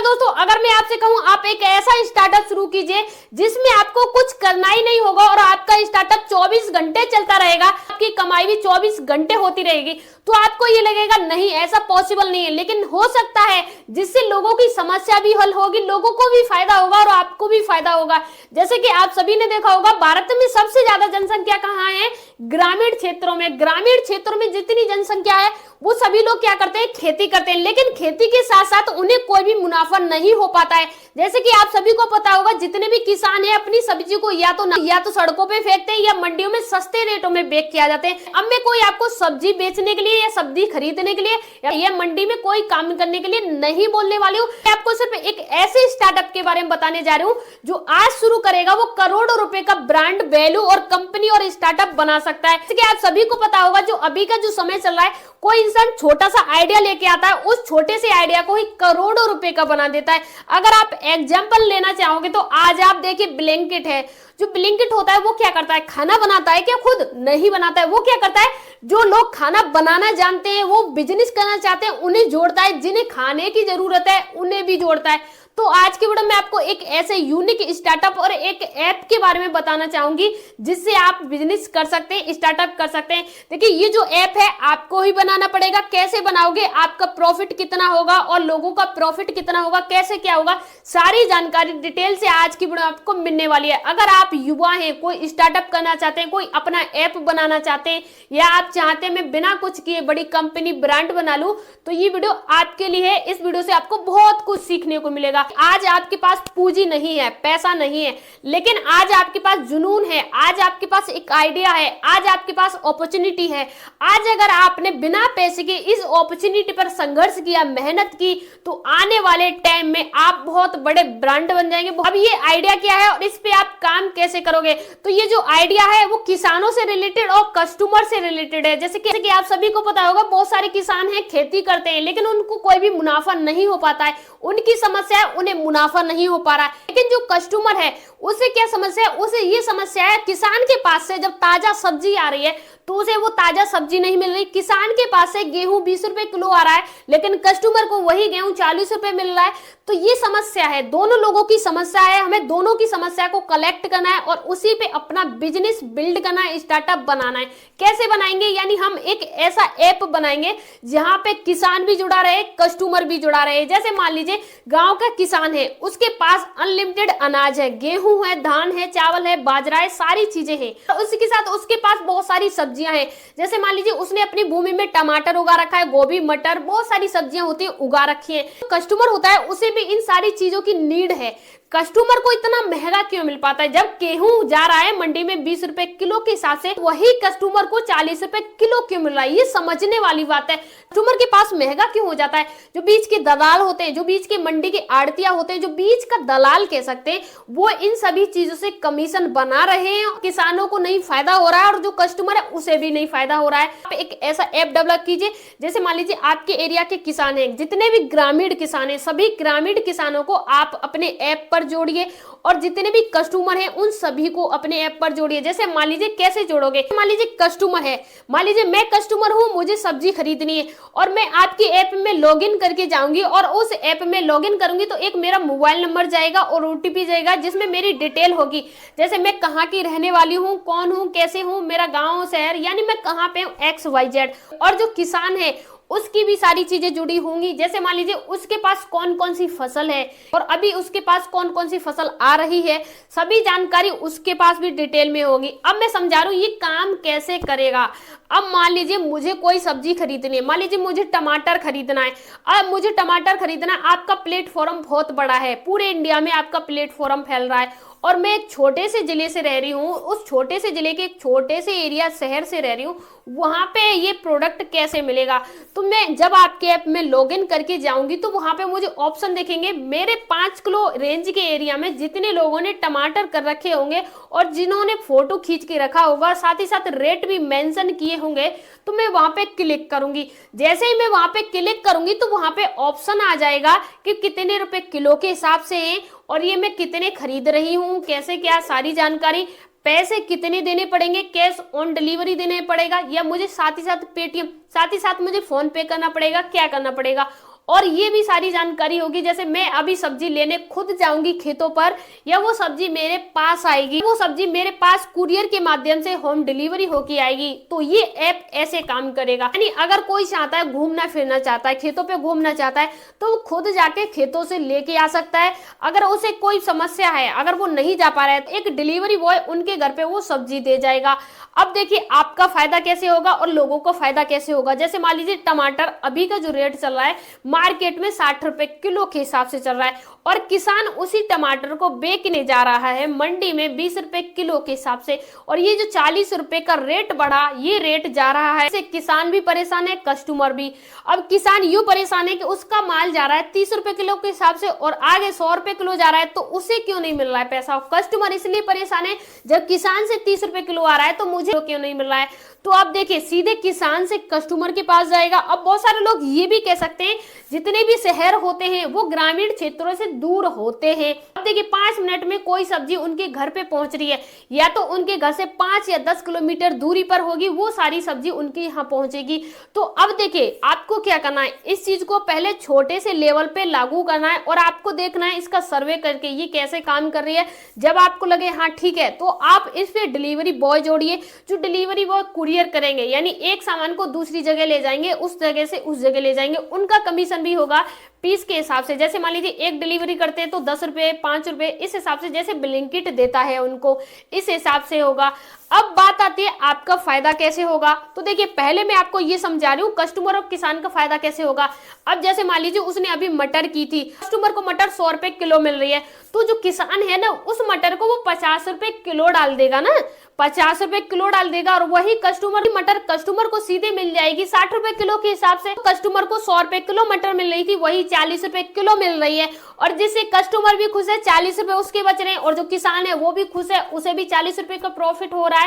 दोस्तों, अगर मैं आपसे कहूं आप एक ऐसा स्टार्टअप शुरू कीजिए जिसमें आपको कुछ करना ही नहीं होगा और आपका स्टार्टअप 24 घंटे चलता रहेगा, आपकी कमाई भी 24 घंटे होती रहेगी, तो आपको ये लगेगा नहीं ऐसा पॉसिबल नहीं है, लेकिन हो सकता है, जिससे लोगों की समस्या भी हल होगी, लोगों को भी फायदा होगा और आपको भी फायदा होगा। जैसे कि आप सभी ने देखा होगा, भारत में सबसे ज्यादा जनसंख्या कहाँ है? ग्रामीण क्षेत्रों में। ग्रामीण क्षेत्रों में जितनी जनसंख्या है वो सभी लोग क्या करते हैं? खेती करते हैं, लेकिन खेती के साथ साथ उन्हें कोई भी मुनाफा नहीं हो पाता है। जैसे कि आप सभी को पता होगा, जितने भी किसान हैं अपनी सब्जी को या तो सड़कों पे फेंकते हैं या मंडियों में सस्ते रेटों में बेच किया जाते हैं। अब मैं कोई आपको सब्जी बेचने के लिए या सब्जी खरीदने के लिए या मंडी में कोई काम करने के लिए नहीं बोलने वाली हूँ। मैं आपको सिर्फ एक ऐसे स्टार्टअप के बारे में बताने जा रही हूँ जो आज शुरू करेगा, वो करोड़ों रुपए का ब्रांड वैल्यू और कंपनी और स्टार्टअप बना सकता है। जैसे कि आप सभी को पता होगा, जो अभी का जो समय चल रहा है, कोई इंसान छोटा सा आइडिया लेके आता है, उस छोटे से आइडिया को ही करोड़ों रुपए का बना देता है। अगर आप एग्जांपल लेना चाहोगे तो आज आप देखिए ब्लिंकिट है। जो ब्लिंकिट होता है वो क्या करता है? खाना बनाता है क्या? खुद नहीं बनाता है। वो क्या करता है? जो लोग खाना बनाना जानते हैं, वो बिजनेस करना चाहते हैं, उन्हें जोड़ता है। जिन्हें खाने की जरूरत है उन्हें भी जोड़ता है। तो आज की वीडियो में आपको एक ऐसे यूनिक स्टार्टअप और एक ऐप के बारे में बताना चाहूंगी जिससे आप बिजनेस कर सकते हैं, स्टार्टअप कर सकते हैं। देखिए, ये जो ऐप है आपको ही बनाना पड़ेगा। कैसे बनाओगे, आपका प्रॉफिट कितना होगा और लोगों का प्रॉफिट कितना होगा, कैसे क्या होगा, सारी जानकारी डिटेल से आज की वीडियो आपको मिलने वाली है। अगर आप युवा हैं, कोई स्टार्टअप करना चाहते हैं, कोई अपना ऐप बनाना चाहते हैं, या आप चाहते हैं मैं बिना कुछ किए बड़ी कंपनी ब्रांड बना लूं, तो ये वीडियो आपके लिए है। इस वीडियो से आपको बहुत कुछ सीखने को मिलेगा। आज आपके पास पूंजी नहीं है, पैसा नहीं है, लेकिन आज आपके पास जुनून है, आज आपके पास एक आइडिया है, आज आपके पास अपॉर्चुनिटी है। आज अगर आपने बिना पैसे के इस अपॉर्चुनिटी पर संघर्ष किया, मेहनत की, तो आने वाले टाइम में आप बहुत बड़े ब्रांड बन जाएंगे। अब ये आइडिया क्या है और इस पे आप काम कैसे करोगे? तो ये जो आइडिया है वो किसानों से रिलेटेड और कस्टमर से रिलेटेड है। जैसे कि आप सभी को पता होगा, बहुत सारे किसान हैं, खेती करते हैं, लेकिन उनको कोई भी मुनाफा नहीं हो पाता है। उनकी समस्या है उन्हें मुनाफा नहीं हो पा रहा है। लेकिन जो कस्टमर है उसे क्या समस्या है? उसे ये समस्या है, किसान के पास से जब ताजा सब्जी आ रही है तो उसे वो ताजा सब्जी नहीं मिल रही। किसान के पास से गेहूं 20 रुपए किलो आ रहा है, लेकिन कस्टमर को वही गेहूं 40 रुपए मिल रहा है। तो ये समस्या है, दोनों लोगों की समस्या है। हमें दोनों की समस्या को कलेक्ट करना है और उसी पे अपना बिजनेस बिल्ड करना है, स्टार्टअप बनाना है। कैसे बनाएंगे? यानी हम एक ऐसा ऐप बनाएंगे जहां पे किसान भी जुड़ा रहे, कस्टमर भी जुड़ा रहे। जैसे मान लीजिए गांव का किसान है, उसके पास अनलिमिटेड अनाज है, गेहूं है, धान है, चावल है, बाजरा है, सारी चीजें हैं। उसके साथ उसके पास बहुत सारी सब्जियां हैं। जैसे मान लीजिए उसने अपनी भूमि में टमाटर उगा रखा है, गोभी, मटर, बहुत सारी सब्जियां होती है उगा रखी है। कस्टमर होता है, उसे भी इन सारी चीजों की नीड है। कस्टमर को इतना महंगा क्यों मिल पाता है? जब गेहूं जा रहा है मंडी में 20 रुपए किलो के हिसाब से, वही कस्टमर को 40 रुपए किलो क्यों मिल रहा है? ये समझने वाली बात है। कस्टमर के पास महंगा क्यों हो जाता है? जो बीच के दलाल होते हैं, जो बीच के मंडी के आड़तियां होते हैं, जो बीच का दलाल कह सकते हैं, वो इन सभी चीजों से कमीशन बना रहे हैं। किसानों को नहीं फायदा हो रहा है और जो कस्टमर है उसे भी नहीं फायदा हो रहा है। आप एक ऐसा ऐप डेवलप कीजिए, जैसे मान लीजिए आपके एरिया के किसान हैं, जितने भी ग्रामीण किसान हैं, सभी ग्रामीण किसानों को आप अपने ऐप पर जोड़िए और जितने भी कस्टमर हैं उन सभी को अपने ऐप पर जोड़िए। जैसे मान लीजिए कैसे जोड़ोगे? मान लीजिए कस्टमर है, मान लीजिए मैं कस्टमर हूं, मुझे सब्जी खरीदनी है और मैं आपकी ऐप में लॉगिन करके जाऊंगी और उस ऐप में लॉगिन करूंगी तो एक मेरा मोबाइल नंबर जाएगा और ओटीपी जाएगा जिसमें मेरी डिटेल होगी। जैसे मैं कहाँ की रहने वाली हूँ, कौन हूँ, कैसे हूँ, मेरा गाँव, शहर, यानी मैं कहाँ पे हूँ, XYZ। और जो किसान है उसकी भी सारी चीजें जुड़ी होंगी। जैसे मान लीजिए उसके पास कौन कौन सी फसल है और अभी उसके पास कौन कौन सी फसल आ रही है, सभी जानकारी उसके पास भी डिटेल में होगी। अब मैं समझा रहा हूँ ये काम कैसे करेगा। अब मान लीजिए मुझे कोई सब्जी खरीदनी है, मान लीजिए मुझे टमाटर खरीदना है। अब मुझे टमाटर खरीदना, आपका प्लेटफॉर्म बहुत बड़ा है, पूरे इंडिया में आपका प्लेटफॉर्म फैल रहा है और मैं एक छोटे से जिले से रह रही हूँ, उस छोटे से जिले के एक छोटे से एरिया शहर से रह रही हूँ, वहां पे ये प्रोडक्ट कैसे मिलेगा? तो मैं जब आपके ऐप में लॉगिन करके जाऊंगी तो वहां पे मुझे ऑप्शन देखेंगे, मेरे 5 किलो रेंज के एरिया में जितने लोगों ने टमाटर कर रखे होंगे और जिन्होंने फोटो खींच के रखा होगा, साथ ही साथ रेट भी मेंशन किए होंगे, तो मैं वहां पे क्लिक करूंगी। जैसे ही मैं वहां पे क्लिक करूंगी तो वहां पे ऑप्शन आ जाएगा कि कितने रुपए किलो के हिसाब से है और ये मैं कितने खरीद रही हूँ, कैसे क्या, सारी जानकारी, पैसे कितने देने पड़ेंगे, कैश ऑन डिलीवरी देने पड़ेगा या मुझे साथ ही साथ पेटीएम, साथ ही साथ मुझे फोन पे करना पड़ेगा, क्या करना पड़ेगा। और ये भी सारी जानकारी होगी, जैसे मैं अभी सब्जी लेने खुद जाऊंगी खेतों पर या वो सब्जी मेरे पास आएगी, वो सब्जी मेरे पास कुरियर के माध्यम से होम डिलीवरी होके आएगी। तो ये ऐप ऐसे काम करेगा। यानी अगर कोई चाहता है, घूमना फिरना चाहता है, खेतों पे घूमना चाहता है, तो वो खुद जाके खेतों से लेके आ सकता है। अगर उसे कोई समस्या है, अगर वो नहीं जा पा रहा है, तो एक डिलीवरी बॉय उनके घर पे वो सब्जी दे जाएगा। अब देखिए आपका फायदा कैसे होगा और लोगों को फायदा कैसे होगा। जैसे मान लीजिए टमाटर अभी का जो रेट चल रहा है मार्केट में 60 रुपए किलो के हिसाब से चल रहा है और किसान उसी टमाटर को बेचने जा रहा है मंडी में 20 रुपए किलो के हिसाब से। और ये जो 40 रुपए का रेट बढ़ा, ये रेट जा रहा है, इससे किसान भी परेशान है, कस्टमर भी। अब किसान यूं परेशान है कि उसका माल जा रहा है 30 रुपए किलो के हिसाब से और आगे 100 रुपए किलो जा रहा है, तो उसे क्यों नहीं मिल रहा है पैसा। कस्टमर इसलिए परेशान है, जब किसान से 30 रुपए किलो आ रहा है तो मुझे क्यों नहीं मिल रहा है। तो आप देखिए सीधे किसान से कस्टमर के पास जाएगा। अब बहुत सारे लोग ये भी कह सकते हैं जितने भी शहर होते हैं वो ग्रामीण क्षेत्रों से दूर होते हैं। अब देखिए 5 मिनट में कोई सब्जी उनके घर पे पहुंच रही है, या तो उनके घर से 5 या 10 किलोमीटर दूरी पर होगी, वो सारी सब्जी उनके यहाँ पहुंचेगी। तो अब देखिए आपको क्या करना है, इस चीज को पहले छोटे से लेवल पे लागू करना है और आपको देखना है इसका सर्वे करके ये कैसे काम कर रही है। जब आपको लगे हाँ ठीक है, तो आप इस पे डिलीवरी बॉय जोड़िए, जो डिलीवरी बॉय कुरियर करेंगे, यानी एक सामान को दूसरी जगह ले जाएंगे, उस जगह से उस जगह ले जाएंगे। उनका कमीशन भी होगा पीस के हिसाब से। जैसे मान लीजिए एक डिलीवरी करते हैं तो 10 रुपए 5 रुपए, इस हिसाब से जैसे ब्लिंकिट देता है उनको, इस हिसाब से होगा। अब बात आती है आपका फायदा कैसे होगा। तो देखिए पहले मैं आपको ये समझा रही हूँ कस्टमर और किसान का फायदा कैसे होगा। अब जैसे मान लीजिए उसने अभी मटर की थी, कस्टमर को मटर 100 रुपए किलो मिल रही है, तो जो किसान है ना उस मटर को वो 50 रुपए किलो डाल देगा ना, 50 रुपए किलो डाल देगा और वही कस्टमर मटर कस्टमर को सीधे मिल जाएगी 60 रुपए किलो के हिसाब से। कस्टमर को 100 रुपए किलो मटर मिल रही थी, वही 40 रुपए किलो मिल रही है और जिससे कस्टमर भी खुश है, 40 रुपए उसके बच रहे हैं और जो किसान है वो भी खुश है, उसे भी 40 रुपए का प्रॉफिट हो रहा है।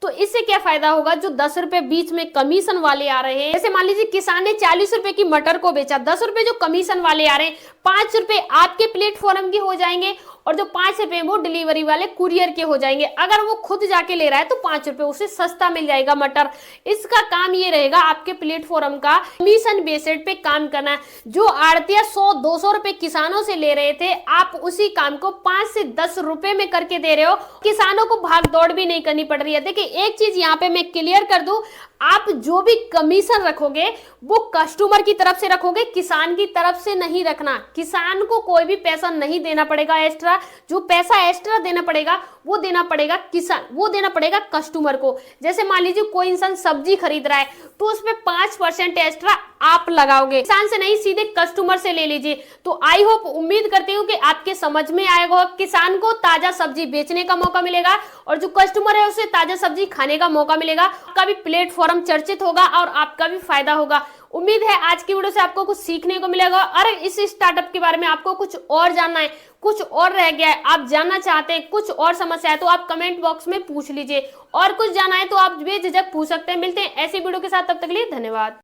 तो इससे क्या फायदा होगा, जो 10 रुपए बीच में कमीशन वाले आ रहे हैं, जैसे मान लीजिए किसान ने 40 रुपए की मटर को बेचा, 10 रुपए जो कमीशन वाले आ रहे हैं, 5 रुपए आपके प्लेटफॉर्म के हो जाएंगे और जो 5 रुपए वो डिलीवरी वाले कुरियर के हो जाएंगे। अगर वो खुद जाके ले रहा है तो 5 रुपए उसे सस्ता मिल जाएगा मटर। इसका काम ये रहेगा आपके प्लेटफॉर्म का कमीशन बेस्ड पे काम करना। जो आड़तिया 100-200 रुपए किसानों से ले रहे थे, आप उसी काम को 5 से 10 रुपए में करके दे रहे हो। किसानों को भाग दौड़ भी नहीं करनी पड़ रही है। देखिए एक चीज यहाँ पे मैं क्लियर कर दूं, आप जो भी कमीशन रखोगे वो कस्टमर की तरफ से रखोगे, किसान की तरफ से नहीं रखना। किसान को कोई भी पैसा नहीं देना पड़ेगा एक्स्ट्रा, जो पैसा एक्स्ट्रा देना पड़ेगा वो देना पड़ेगा किसान, वो देना पड़ेगा कस्टमर को। जैसे मान लीजिए कोई इंसान सब्जी खरीद रहा है तो उसमें 5% एक्स्ट्रा आप लगाओगे, किसान से नहीं सीधे कस्टमर से ले लीजिए। तो आई होप, उम्मीद करती हूँ कि आपके समझ में आएगा। किसान को ताजा सब्जी बेचने का मौका मिलेगा और जो कस्टमर है उसे ताजा सब्जी खाने का मौका मिलेगा। आपका भी प्लेटफॉर्म चर्चित होगा और आपका भी फायदा होगा। उम्मीद है आज की वीडियो से आपको कुछ सीखने को मिलेगा। और इस स्टार्टअप के बारे में आपको कुछ और जानना है, कुछ और रह गया है, आप जानना चाहते हैं, कुछ और समस्या है, तो आप कमेंट बॉक्स में पूछ लीजिए। और कुछ जानना है तो आप बेझिझक पूछ सकते हैं। मिलते हैं ऐसी वीडियो के साथ, तब तक के लिए धन्यवाद।